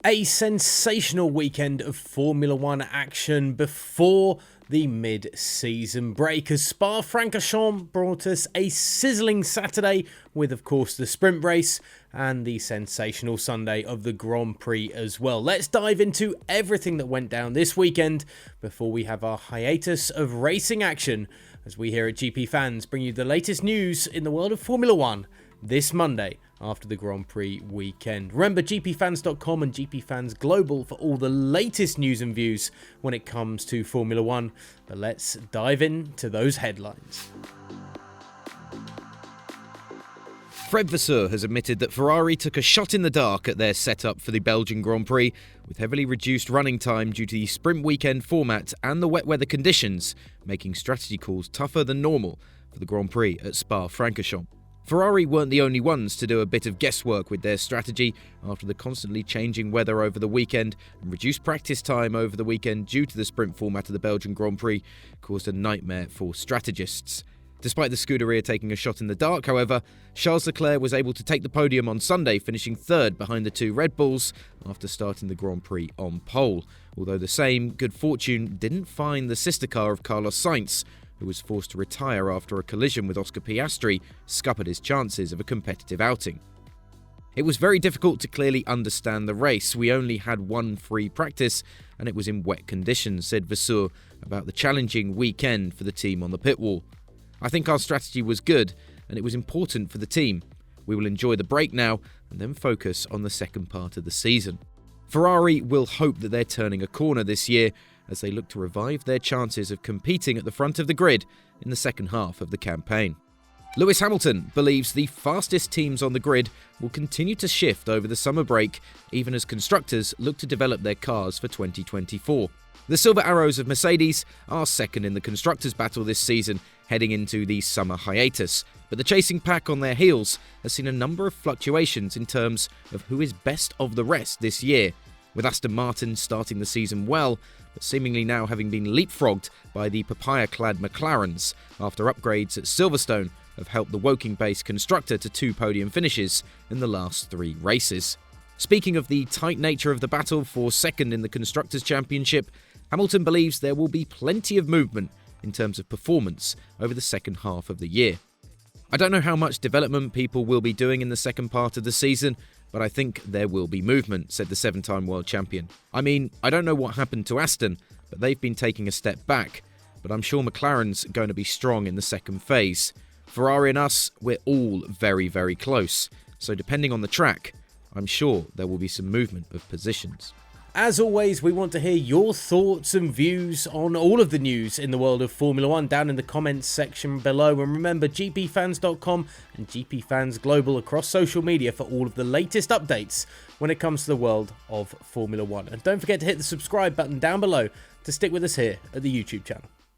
A sensational weekend of Formula 1 action before the mid-season break as Spa-Francorchamps brought us a sizzling Saturday with, of course, the sprint race and the sensational Sunday of the Grand Prix as well. Let's dive into everything that went down this weekend before we have our hiatus of racing action as we here at GPFans bring you the latest news in the world of Formula 1 this Monday after the Grand Prix weekend. Remember GPFans.com and GPFans Global for all the latest news and views when it comes to Formula 1. But let's dive into those headlines. Vasseur has admitted that Ferrari took a shot in the dark at their setup for the Belgian Grand Prix, with heavily reduced running time due to the sprint weekend format and the wet weather conditions, making strategy calls tougher than normal for the Grand Prix at Spa-Francorchamps. Ferrari weren't the only ones to do a bit of guesswork with their strategy after the constantly changing weather over the weekend and reduced practice time over the weekend due to the sprint format of the Belgian Grand Prix caused a nightmare for strategists. Despite the Scuderia taking a shot in the dark, however, Charles Leclerc was able to take the podium on Sunday, finishing third behind the two Red Bulls after starting the Grand Prix on pole, although the same good fortune didn't find the sister car of Carlos Sainz, who was forced to retire after a collision with Oscar Piastri scuppered his chances of a competitive outing. It was very difficult to clearly understand the race. We only had one free practice and it was in wet conditions, said Vasseur about the challenging weekend for the team on the pit wall. I think our strategy was good and it was important for the team. We will enjoy the break now and then focus on the second part of the season. Ferrari will hope that they're turning a corner this year as they look to revive their chances of competing at the front of the grid in the second half of the campaign. Lewis Hamilton believes the fastest teams on the grid will continue to shift over the summer break, even as constructors look to develop their cars for 2024. The Silver Arrows of Mercedes are second in the constructors' battle this season, heading into the summer hiatus, but the chasing pack on their heels has seen a number of fluctuations in terms of who is best of the rest this year, with Aston Martin starting the season well, but seemingly now having been leapfrogged by the papaya-clad McLarens after upgrades at Silverstone have helped the Woking-based constructor to 2 podium finishes in the last 3 races. Speaking of the tight nature of the battle for second in the Constructors' Championship, Hamilton believes there will be plenty of movement in terms of performance over the second half of the year. I don't know how much development people will be doing in the second part of the season, but I think there will be movement, said the 7-time world champion. I mean, I don't know what happened to Aston, but they've been taking a step back. But I'm sure McLaren's going to be strong in the second phase. Ferrari and us, we're all very, very close. So depending on the track, I'm sure there will be some movement of positions. As always, we want to hear your thoughts and views on all of the news in the world of Formula 1 down in the comments section below. And remember, GPFans.com and GPFans Global across social media for all of the latest updates when it comes to the world of Formula 1. And don't forget to hit the subscribe button down below to stick with us here at the YouTube channel.